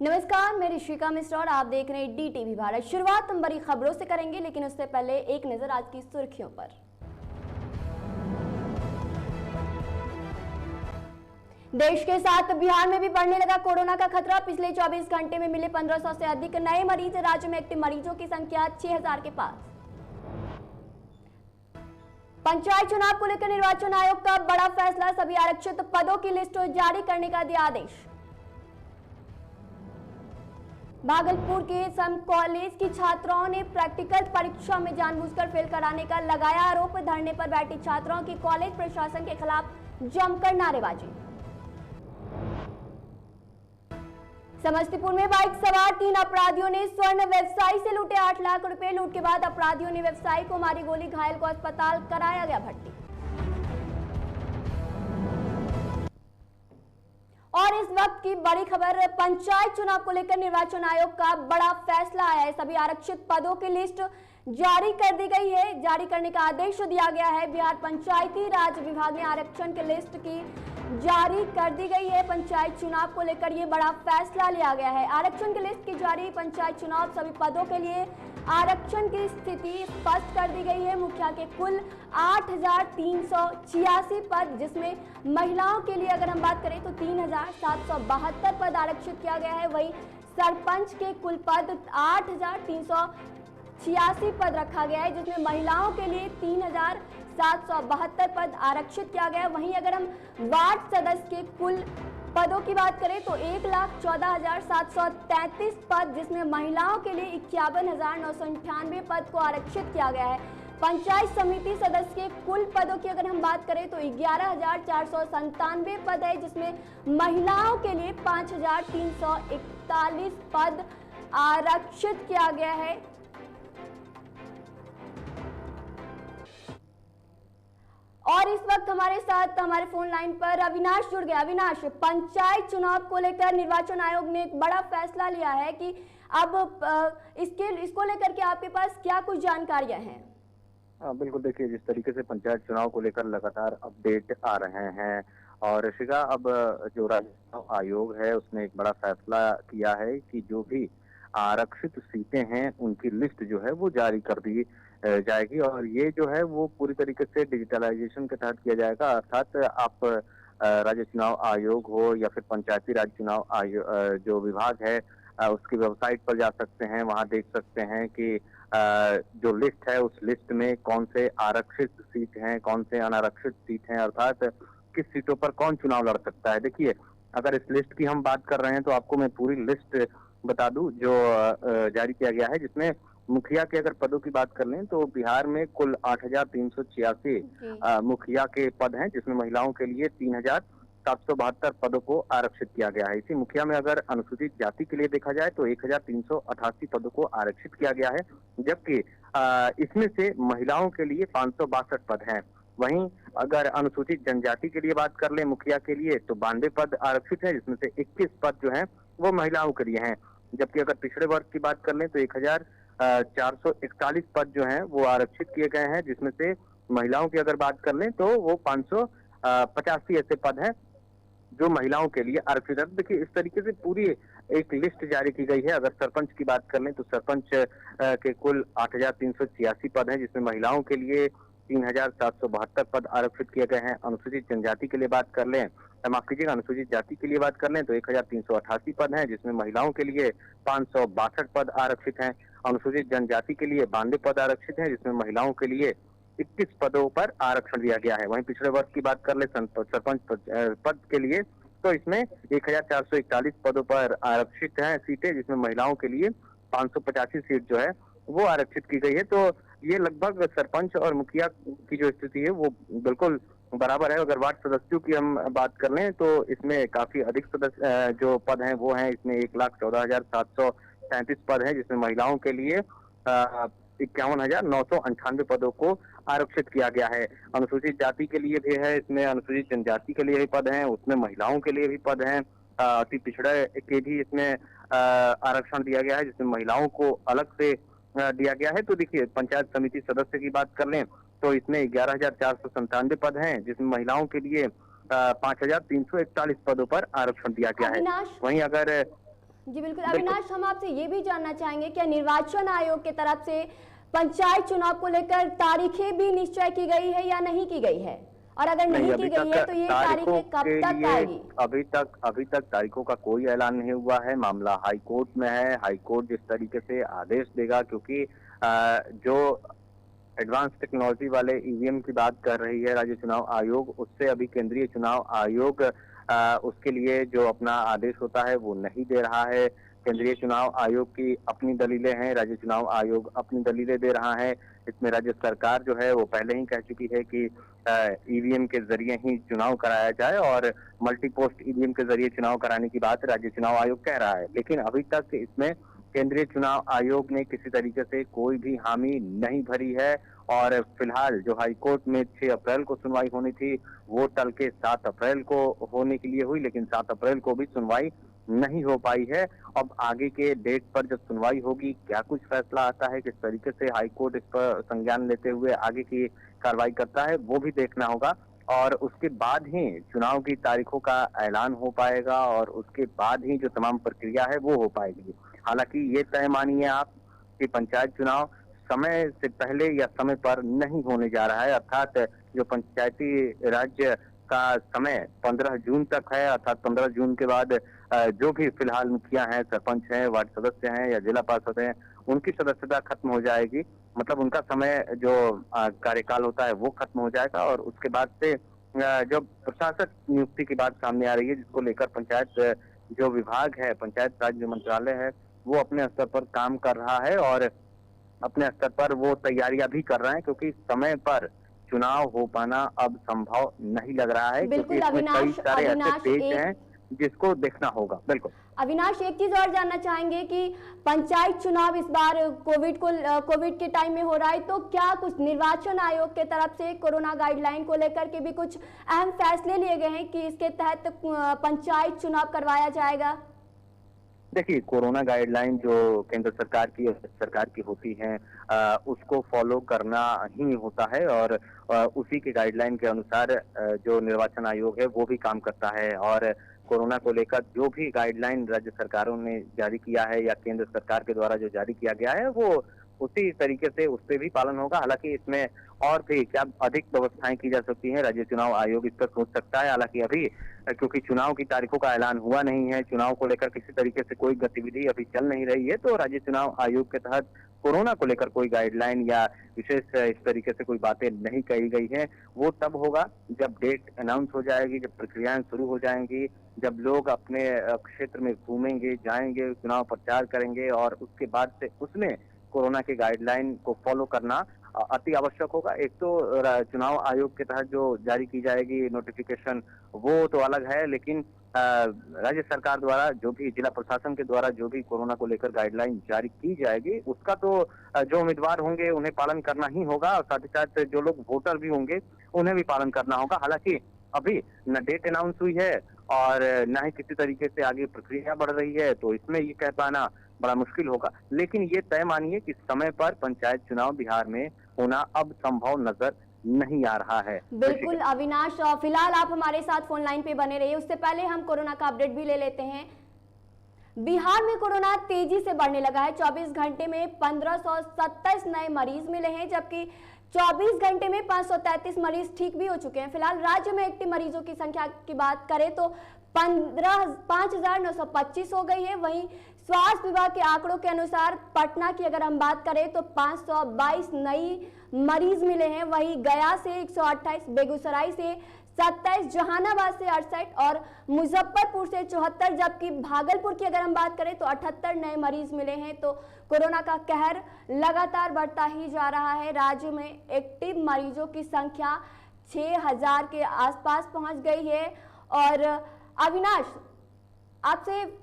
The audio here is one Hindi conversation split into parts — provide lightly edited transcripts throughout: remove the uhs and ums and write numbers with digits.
नमस्कार, मैं ऋषिका मिश्रा और आप देख रहे हैं DTV भारत। शुरुआत हम बड़ी खबरों से करेंगे, लेकिन उससे पहले एक नजर आज की सुर्खियों पर। देश के साथ बिहार में भी बढ़ने लगा कोरोना का खतरा। पिछले 24 घंटे में मिले 1500 से अधिक नए मरीज। राज्य में एक्टिव मरीजों की संख्या 6000 के पास। पंचायत चुनाव को लेकर निर्वाचन आयोग का बड़ा फैसला। सभी आरक्षित पदों की लिस्ट जारी करने का दिया आदेश। भागलपुर के सम कॉलेज की छात्राओं ने प्रैक्टिकल परीक्षा में जानबूझकर फेल कराने का लगाया आरोप। धरने पर बैठी छात्राओं की कॉलेज प्रशासन के खिलाफ जमकर नारेबाजी। समस्तीपुर में बाइक सवार 3 अपराधियों ने स्वर्ण व्यवसायी से लूटे 8 लाख रुपए। लूट के बाद अपराधियों ने व्यवसायी को मारी गोली। घायल को अस्पताल कराया गया भर्ती। और इस वक्त की बड़ी खबर, पंचायत चुनाव को लेकर निर्वाचन आयोग का बड़ा फैसला आया है। सभी आरक्षित पदों की लिस्ट जारी कर दी गई है। जारी करने का आदेश दिया गया है। बिहार पंचायती राज विभाग ने आरक्षण की लिस्ट की जारी कर दी गई है। पंचायत चुनाव को लेकर ये बड़ा फैसला लिया गया है। आरक्षण की लिस्ट की जारी। पंचायत चुनाव सभी पदों के लिए आरक्षण की स्थिति स्पष्ट कर दी गई है। मुखिया के कुल 8386 पद, जिसमें महिलाओं के लिए अगर हम बात करें तो 3772 पद आरक्षित किया गया है। वहीं सरपंच के कुल पद 8386 पद रखा गया है, जिसमें महिलाओं के लिए 3772 पद आरक्षित किया गया है। वहीं अगर हम वार्ड सदस्य के कुल पदों की बात करें तो 1,14,733 पद, जिसमें महिलाओं के लिए 51,998 पद को आरक्षित किया गया है। पंचायत समिति सदस्य के कुल पदों की अगर हम बात करें तो 11,497 पद है, जिसमें महिलाओं के लिए 5,341 पद आरक्षित किया गया है। और इस वक्त हमारे साथ हमारे फोन लाइन पर अविनाश जुड़ गया। अविनाश, पंचायत चुनाव को लेकर निर्वाचन आयोग ने एक बड़ा फैसला लिया है कि अब इसको लेकर के आपके पास क्या कुछ जानकारियां हैं? बिल्कुल, देखिए, जिस तरीके से पंचायत चुनाव को लेकर लगातार अपडेट आ रहे हैं और ऋषिका, अब जो राज्य चुनाव आयोग है उसने एक बड़ा फैसला किया है कि जो भी आरक्षित सीटें हैं उनकी लिस्ट जो है वो जारी कर दी जाएगी। और ये जो है वो पूरी तरीके से डिजिटलाइजेशन के तहत किया जाएगा। अर्थात आप राज्य चुनाव आयोग हो या फिर पंचायती राज चुनाव आयोग जो विभाग है उसकी वेबसाइट पर जा सकते हैं। वहां देख सकते हैं कि जो लिस्ट है उस लिस्ट में कौन से आरक्षित सीट हैं, कौन से अनारक्षित सीट हैं, अर्थात किस सीटों पर कौन चुनाव लड़ सकता है। देखिए, अगर इस लिस्ट की हम बात कर रहे हैं तो आपको मैं पूरी लिस्ट बता दूं जो जारी किया गया है, जिसमें मुखिया के अगर पदों की बात कर लें तो बिहार में कुल 8386 मुखिया के पद हैं, जिसमें महिलाओं के लिए 3772 पदों को आरक्षित किया गया है। इसी मुखिया में अगर अनुसूचित जाति के लिए देखा जाए तो 1388 पदों को आरक्षित किया गया है, जबकि इसमें से महिलाओं के लिए 562 पद हैं। वहीं अगर अनुसूचित जनजाति के लिए बात कर ले मुखिया के लिए तो 92 पद आरक्षित है, जिसमें से 21 पद जो हैं वो महिलाओं के लिए हैं। जबकि अगर पिछड़े वर्ग की बात कर लें तो 1441 पद जो हैं वो आरक्षित किए गए हैं, जिसमें से महिलाओं की अगर बात कर लें तो वो 585 ऐसे पद हैं जो महिलाओं के लिए आरक्षित है। देखिए, इस तरीके से पूरी एक लिस्ट जारी की गई है। अगर सरपंच की बात कर लें तो सरपंच के कुल 8386 पद हैं, जिसमें महिलाओं के लिए 3772 पद आरक्षित किए गए हैं। अनुसूचित जनजाति के लिए बात कर लें, माफ कीजिएगा, अनुसूचित जाति के लिए बात कर लें तो 1388 पद हैं, जिसमें महिलाओं के लिए 562 पद आरक्षित हैं। अनुसूचित जनजाति के लिए 92 पद आरक्षित हैं, जिसमें महिलाओं के लिए 21 पदों पर आरक्षण दिया गया है। वहीं पिछड़े वर्ग की बात कर ले सरपंच पद के लिए तो इसमें 1441 पदों पर आरक्षित है सीटें, जिसमें महिलाओं के लिए 585 सीट जो है वो आरक्षित की गई है। तो ये लगभग सरपंच और मुखिया की जो स्थिति है वो बिल्कुल बराबर है। अगर वार्ड सदस्यों की हम बात कर लें तो इसमें काफी अधिक सदस्य जो पद हैं वो हैं। इसमें 1,14,737 पद हैं, जिसमें महिलाओं के लिए 51,998 पदों को आरक्षित किया गया है। अनुसूचित जाति के लिए भी है, इसमें अनुसूचित जनजाति के लिए भी पद हैं, उसमें महिलाओं के लिए भी पद हैं, अति पिछड़े के भी इसमें आरक्षण दिया गया है, जिसमें महिलाओं को अलग से दिया गया है। तो देखिए, पंचायत समिति सदस्य की बात कर लें तो इसमें 11,497 पद हैं, जिसमें महिलाओं के लिए 5,341 पदों पर आरक्षण दिया गया है। वहीं अगर जी बिल्कुल। बिल्कुल। अविनाश, हम आपसे ये भी जानना चाहेंगे क्या निर्वाचन आयोग की तरफ से पंचायत चुनाव को लेकर तारीखें भी निश्चय की गई है या नहीं की गई है, और अगर नहीं, नहीं की अभी गई तक है तो ये तारीखों तारीखें कब के तक लिए आएगी? अभी तक तारीखों का कोई ऐलान नहीं हुआ है। मामला हाई कोर्ट में है। हाई कोर्ट जिस तरीके से आदेश देगा, क्योंकि जो एडवांस टेक्नोलॉजी वाले ईवीएम की बात कर रही है राज्य चुनाव आयोग, उससे अभी केंद्रीय चुनाव आयोग उसके लिए जो अपना आदेश होता है वो नहीं दे रहा है। केंद्रीय चुनाव आयोग की अपनी दलीलें हैं, राज्य चुनाव आयोग अपनी दलीलें दे रहा है। इसमें राज्य सरकार जो है वो पहले ही कह चुकी है कि ईवीएम के जरिए ही चुनाव कराया जाए, और मल्टीपोस्ट ईवीएम के जरिए चुनाव कराने की बात राज्य चुनाव आयोग कह रहा है। लेकिन अभी तक इसमें केंद्रीय चुनाव आयोग ने किसी तरीके से कोई भी हामी नहीं भरी है, और फिलहाल जो हाईकोर्ट में 6 अप्रैल को सुनवाई होनी थी वो टल के 7 अप्रैल को होने के लिए हुई, लेकिन 7 अप्रैल को भी सुनवाई नहीं हो पाई है। अब आगे के डेट पर जब सुनवाई होगी, क्या कुछ फैसला आता है, किस तरीके से हाईकोर्ट इस पर संज्ञान लेते हुए आगे की कार्रवाई करता है, वो भी देखना होगा। और उसके बाद ही चुनाव की तारीखों का ऐलान हो पाएगा, और उसके बाद ही जो तमाम प्रक्रिया है वो हो पाएगी। हालांकि ये तय मानिए आप कि पंचायत चुनाव समय से पहले या समय पर नहीं होने जा रहा है, अर्थात जो पंचायती राज्य का समय 15 जून तक है, अर्थात 15 जून के बाद जो भी फिलहाल मुखिया हैं, सरपंच हैं, वार्ड सदस्य हैं या जिला पार्षद हैं, उनकी सदस्यता खत्म हो जाएगी। मतलब उनका समय जो कार्यकाल होता है वो खत्म हो जाएगा, और उसके बाद से जो प्रशासक नियुक्ति की बात सामने आ रही है, जिसको लेकर पंचायत जो विभाग है, पंचायत राज जो मंत्रालय है, वो अपने स्तर पर काम कर रहा है, और अपने स्तर पर वो तैयारियां भी कर रहे हैं, क्योंकि समय पर चुनाव हो पाना अब संभव नहीं लग रहा है, क्योंकि बिल्कुल इसमें कई अविनाश। सारे ऐसे अविनाश पेच एक हैं जिसको देखना होगा। बिल्कुल। अविनाश, एक चीज और जानना चाहेंगे कि पंचायत चुनाव इस बार कोविड के टाइम में हो रहा है, तो क्या कुछ निर्वाचन आयोग के तरफ से कोरोना गाइडलाइन को लेकर के भी कुछ अहम फैसले लिए गए हैं कि इसके तहत पंचायत चुनाव करवाया जाएगा? देखिए, कोरोना गाइडलाइन जो केंद्र सरकार की होती है, उसको फॉलो करना ही होता है, और उसी के गाइडलाइन के अनुसार जो निर्वाचन आयोग है वो भी काम करता है। और कोरोना को लेकर जो भी गाइडलाइन राज्य सरकारों ने जारी किया है या केंद्र सरकार के द्वारा जो जारी किया गया है, वो उसी तरीके से उस पर भी पालन होगा। हालांकि इसमें और भी क्या अधिक व्यवस्थाएं की जा सकती हैं, राज्य चुनाव आयोग इस पर सोच सकता है। हालांकि अभी क्योंकि चुनाव की तारीखों का ऐलान हुआ नहीं है, चुनाव को लेकर किसी तरीके से कोई गतिविधि अभी चल नहीं रही है, तो राज्य चुनाव आयोग के तहत कोरोना को लेकर कोई गाइडलाइन या विशेष इस तरीके से कोई बातें नहीं कही गई हैं। वो तब होगा जब डेट अनाउंस हो जाएगी, जब प्रक्रियाएं शुरू हो जाएंगी, जब लोग अपने क्षेत्र में घूमेंगे, जाएंगे, चुनाव प्रचार करेंगे, और उसके बाद से उसमें कोरोना के गाइडलाइन को फॉलो करना अति आवश्यक होगा। एक तो चुनाव आयोग के तहत जो जारी की जाएगी नोटिफिकेशन, वो तो अलग है, लेकिन राज्य सरकार द्वारा जो भी जिला प्रशासन के द्वारा जो भी कोरोना को लेकर गाइडलाइन जारी की जाएगी, उसका तो जो उम्मीदवार होंगे उन्हें पालन करना ही होगा, और साथ ही साथ जो लोग वोटर भी होंगे उन्हें भी पालन करना होगा। हालांकि अभी न डेट अनाउंस हुई है और न ही किसी तरीके से आगे प्रक्रिया बढ़ रही है, तो इसमें ये कह पाना बड़ा मुश्किल होगा। लेकिन ये तय मानिए कि समय पर पंचायत चुनाव बिहार में होना अब संभव नजर नहीं आ रहा है। बिल्कुल अविनाश, फिलहाल आप हमारे साथ फोन लाइन पे बने रहिए। उससे पहले हम कोरोना का अपडेट भी ले लेते हैं। बिहार में कोरोना तेजी से बढ़ने लगा है। 24 घंटे में 1527 नए मरीज मिले हैं, जबकि 24 घंटे में 533 मरीज ठीक भी हो चुके हैं। फिलहाल राज्य में एक्टिव मरीजों की संख्या की बात करें तो 5925 हो गई है। वहीं स्वास्थ्य विभाग के आंकड़ों के अनुसार पटना की अगर हम बात करें तो 522 नई मरीज मिले हैं। वहीं गया से 128, बेगूसराय से 27, जहानाबाद से 68 और मुजफ्फरपुर से 74, जबकि भागलपुर की अगर हम बात करें तो 78 नए मरीज मिले हैं। तो कोरोना का कहर लगातार बढ़ता ही जा रहा है। राज्य में एक्टिव मरीजों की संख्या 6000 के आसपास पहुंच गई है। और अविनाश, आपसे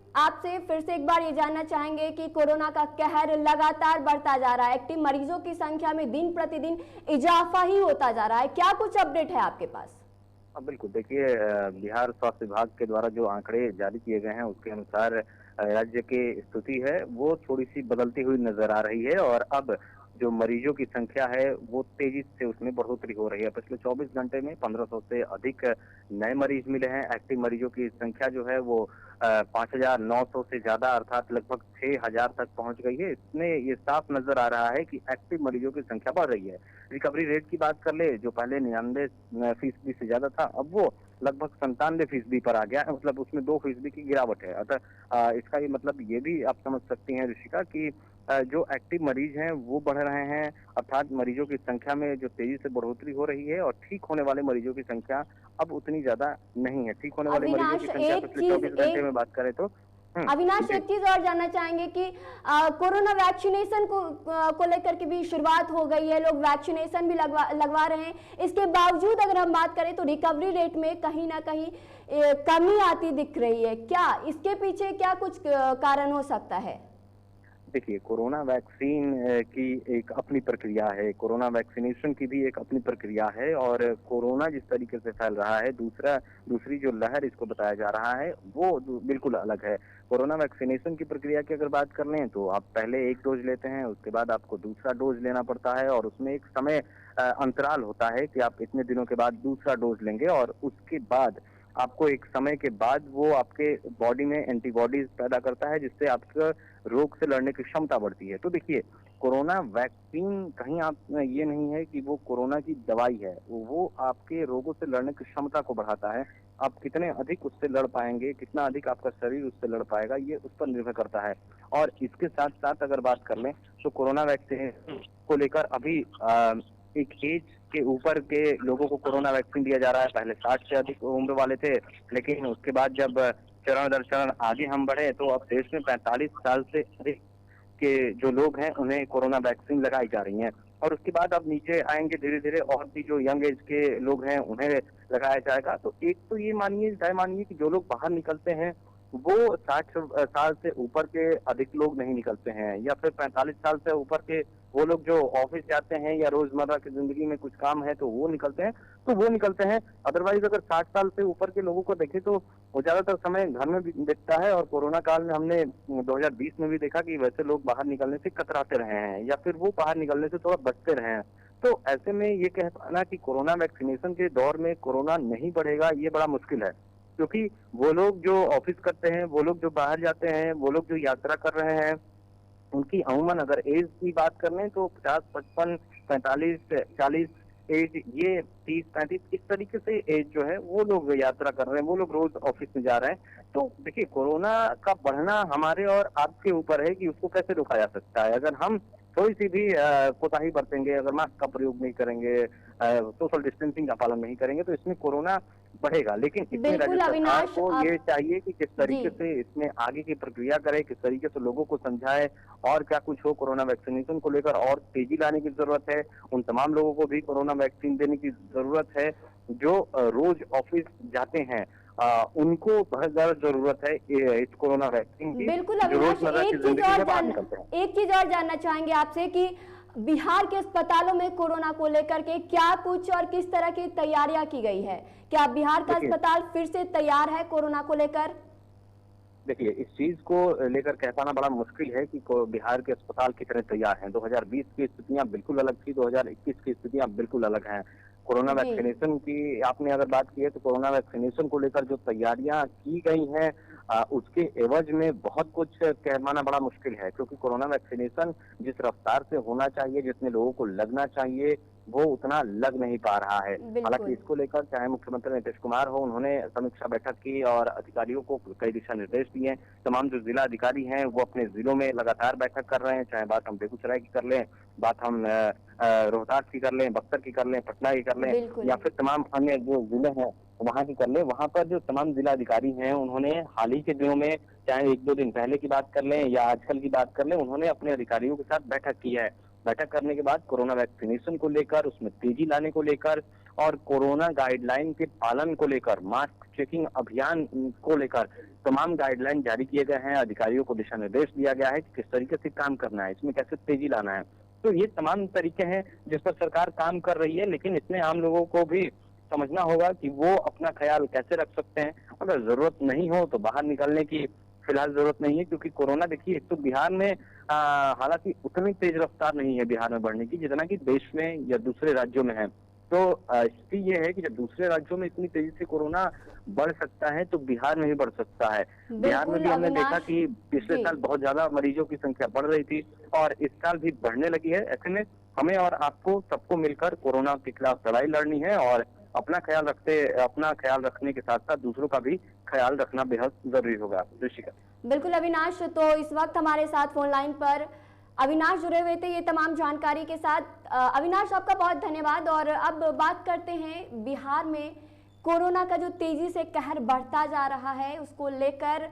फिर से एक बार ये जानना चाहेंगे कि कोरोना का कहर लगातार बढ़ता जा रहा है, एक्टिव मरीजों की संख्या में दिन प्रतिदिन इजाफा ही होता जा रहा है, क्या कुछ अपडेट है आपके पास? बिल्कुल, देखिए, बिहार स्वास्थ्य विभाग के द्वारा जो आंकड़े जारी किए गए हैं उसके अनुसार राज्य की स्थिति है वो थोड़ी सी बदलती हुई नजर आ रही है। और अब जो मरीजों की संख्या है वो तेजी से उसमें बढ़ोतरी हो रही है। पिछले 24 घंटे में 1500 से अधिक नए मरीज मिले हैं। एक्टिव मरीजों की संख्या जो है वो 5,900 से ज्यादा अर्थात लगभग 6,000 तक पहुंच गई है। इसमें ये साफ नजर आ रहा है कि एक्टिव मरीजों की संख्या बढ़ रही है। रिकवरी रेट की बात कर ले, जो पहले 99% से ज्यादा था, अब वो लगभग 97% पर आ गया है। मतलब उसमें 2% की गिरावट है। अतः इसका ये मतलब ये भी आप समझ सकती हैं ऋषिका कि जो एक्टिव मरीज हैं वो बढ़ रहे हैं, अर्थात मरीजों की संख्या में जो तेजी से बढ़ोतरी हो रही है, और ठीक होने वाले मरीजों की संख्या अब उतनी ज्यादा नहीं है। ठीक होने वाले मरीजों की अविनाश संख्या पिछले 24 घंटे में बात करें तो अविनाश जी। एक चीज और जानना चाहेंगे कि कोरोना वैक्सीनेशन को लेकर के भी शुरुआत हो गई है, लोग वैक्सीनेशन भी लगवा रहे हैं। इसके बावजूद अगर हम बात करें तो रिकवरी रेट में कहीं ना कहीं कमी आती दिख रही है। क्या इसके पीछे क्या कुछ कारण हो सकता है? देखिए, कोरोना वैक्सीन की एक अपनी प्रक्रिया है, कोरोना वैक्सीनेशन की भी एक अपनी प्रक्रिया है, और कोरोना जिस तरीके से फैल रहा है, दूसरी जो लहर इसको बताया जा रहा है वो बिल्कुल अलग है। कोरोना वैक्सीनेशन की प्रक्रिया की अगर बात कर लें तो आप पहले एक डोज लेते हैं, उसके बाद आपको दूसरा डोज लेना पड़ता है, और उसमें एक समय अंतराल होता है कि आप इतने दिनों के बाद दूसरा डोज लेंगे, और उसके बाद आपको एक समय के बाद वो आपके बॉडी में एंटीबॉडीज पैदा करता है, जिससे आपका रोग से लड़ने की क्षमता बढ़ती है। तो देखिए, कोरोना वैक्सीन कहीं आप ये नहीं है कि वो कोरोना की दवाई है, वो आपके रोगों से लड़ने की क्षमता को बढ़ाता है। आप कितने अधिक उससे लड़ पाएंगे, कितना अधिक आपका शरीर उससे लड़ पाएगा, ये उस पर निर्भर करता है। और इसके साथ साथ अगर बात कर लें तो कोरोना वैक्सीन को लेकर अभी एक एज के ऊपर के लोगों को कोरोना वैक्सीन दिया जा रहा है। पहले 60 से अधिक उम्र वाले थे, लेकिन उसके बाद जब चरण दर चरण आगे हम बढ़े तो अब देश में 45 साल से अधिक के जो लोग हैं उन्हें कोरोना वैक्सीन लगाई जा रही है। और उसके बाद अब नीचे आएंगे धीरे धीरे, और भी जो यंग एज के लोग हैं उन्हें लगाया जाएगा। तो एक तो ये तय मानिए कि जो लोग बाहर निकलते हैं वो 60 साल से ऊपर के अधिक लोग नहीं निकलते हैं, या फिर 45 साल से ऊपर के वो लोग जो ऑफिस जाते हैं या रोजमर्रा की जिंदगी में कुछ काम है तो वो निकलते हैं। अदरवाइज अगर 60 साल से ऊपर के लोगों को देखें तो वो ज्यादातर समय घर में भी बीतता है, और कोरोना काल में हमने 2020 में भी देखा कि वैसे लोग बाहर निकलने से कतराते रहे हैं, या फिर वो बाहर निकलने से थोड़ा बचते रहे हैं। तो ऐसे में ये कह पाना कि कोरोना वैक्सीनेशन के दौर में कोरोना नहीं बढ़ेगा, ये बड़ा मुश्किल है। क्योंकि वो लोग जो ऑफिस करते हैं, वो लोग जो बाहर जाते हैं, वो लोग जो यात्रा कर रहे हैं, उनकी अमूमन अगर एज की बात कर लें तो 50, 55, 45, 40 एज, ये 30, 35 इस तरीके से एज जो है वो लोग यात्रा कर रहे हैं, वो लोग रोज ऑफिस में जा रहे हैं। तो देखिए, कोरोना का बढ़ना हमारे और आपके ऊपर है कि उसको कैसे रोका जा सकता है। अगर हम थोड़ी सी भी कोताही बरतेंगे, अगर मास्क का प्रयोग नहीं करेंगे, सोशल डिस्टेंसिंग का पालन नहीं करेंगे, तो इसमें कोरोना बढ़ेगा। लेकिन इसमें राज्य सरकार को ये चाहिए कि किस तरीके से इसमें आगे की प्रक्रिया करे, किस तरीके से लोगों को समझाए, और क्या कुछ हो कोरोना वैक्सीनेशन को लेकर और तेजी लाने की जरूरत है। उन तमाम लोगों को भी कोरोना वैक्सीन देने की जरूरत है जो रोज ऑफिस जाते हैं, उनको बहुत ज्यादा जरूरत है इस कोरोना वैक्सीन की। बिल्कुल अविनाश, एक चीज और जानना चाहेंगे आपसे कि बिहार के अस्पतालों में कोरोना को लेकर के क्या कुछ और किस तरह की तैयारियां की गई है? क्या बिहार का अस्पताल फिर से तैयार है कोरोना को लेकर? देखिए, इस चीज को लेकर कह पाना बड़ा मुश्किल है कि बिहार के अस्पताल कितने तैयार हैं। 2020 की स्थितियां बिल्कुल अलग थी, 2021 की स्थितियां बिल्कुल अलग हैं। कोरोना वैक्सीनेशन की आपने अगर बात की है तो कोरोना वैक्सीनेशन को लेकर जो तैयारियां की गई हैं उसके एवज में बहुत कुछ कह पाना बड़ा मुश्किल है, क्योंकि कोरोना वैक्सीनेशन जिस रफ्तार से होना चाहिए, जितने लोगों को लगना चाहिए, वो उतना लग नहीं पा रहा है। हालांकि इसको लेकर चाहे मुख्यमंत्री नीतीश कुमार हो, उन्होंने समीक्षा बैठक की और अधिकारियों को कई दिशा निर्देश दिए। तमाम जो जिला अधिकारी हैं वो अपने जिलों में लगातार बैठक कर रहे हैं, चाहे बात हम बेगूसराय की कर लें, बात हम रोहतास की कर लें, बक्सर की कर लें, पटना की कर लें, या फिर तमाम अन्य जो जिले हैं वहां की कर लें। वहां पर जो तमाम जिला अधिकारी हैं उन्होंने हाल ही के दिनों में, चाहे 1-2 दिन पहले की बात कर लें या आजकल की बात कर लें, उन्होंने अपने अधिकारियों के साथ बैठक की है। बैठक करने के बाद कोरोना वैक्सीनेशन को लेकर, उसमें तेजी लाने को लेकर और कोरोना गाइडलाइन के पालन को लेकर, मास्क चेकिंग अभियान को लेकर तमाम गाइडलाइन जारी किए गए हैं। अधिकारियों को दिशा निर्देश दिया गया है कि किस तरीके से काम करना है, इसमें कैसे तेजी लाना है। तो ये तमाम तरीके हैं जिस पर सरकार काम कर रही है, लेकिन इसमें आम लोगों को भी समझना होगा कि वो अपना ख्याल कैसे रख सकते हैं। अगर जरूरत नहीं हो तो बाहर निकलने की फिलहाल जरूरत नहीं है, क्योंकि कोरोना देखिए एक तो बिहार में हालांकि उतनी तेज रफ्तार नहीं है बिहार में बढ़ने की जितना कि देश में या दूसरे राज्यों में है। तो स्थिति ये है कि जब दूसरे राज्यों में इतनी तेजी से कोरोना बढ़ सकता है तो बिहार में भी बढ़ सकता है। बिहार में बिल्कुल भी हमने देखा अविनाश कि पिछले जी। साल बहुत ज्यादा मरीजों की संख्या बढ़ रही थी और इस साल भी बढ़ने लगी है। ऐसे में हमें और आपको सबको मिलकर कोरोना के खिलाफ लड़ाई लड़नी है और अपना ख्याल रखने के साथ साथ दूसरों का भी ख्याल रखना बेहद जरूरी होगा। ऋषिका। बिल्कुल अविनाश, तो इस वक्त हमारे साथ फोन लाइन पर अविनाश जुड़े हुए थे ये तमाम जानकारी के साथ। अविनाश, आपका बहुत धन्यवाद। और अब बात करते हैं बिहार में कोरोना का जो तेजी से कहर बढ़ता जा रहा है उसको लेकर।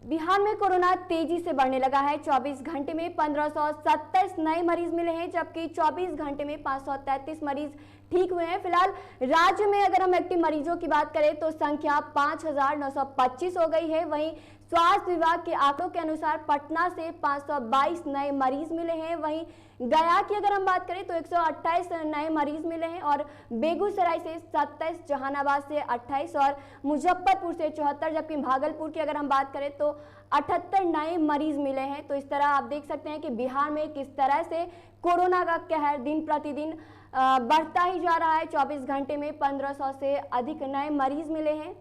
बिहार में कोरोना तेजी से बढ़ने लगा है। 24 घंटे में 1527 नए मरीज मिले हैं, जबकि 24 घंटे में 533 मरीज ठीक हुए हैं। फिलहाल राज्य में अगर हम एक्टिव मरीजों की बात करें तो संख्या 5925 हो गई है। वहीं स्वास्थ्य विभाग के आंकड़ों के अनुसार पटना से 522 नए मरीज मिले हैं। वहीं गया की अगर हम बात करें तो 128 नए मरीज मिले हैं और बेगूसराय से 27, जहानाबाद से 28 और मुजफ्फरपुर से 74, जबकि भागलपुर की अगर हम बात करें तो 78 नए मरीज मिले हैं। तो इस तरह आप देख सकते हैं कि बिहार में किस तरह से कोरोना का कहर दिन प्रतिदिन बढ़ता ही जा रहा है। 24 घंटे में 1500 से अधिक नए मरीज मिले हैं।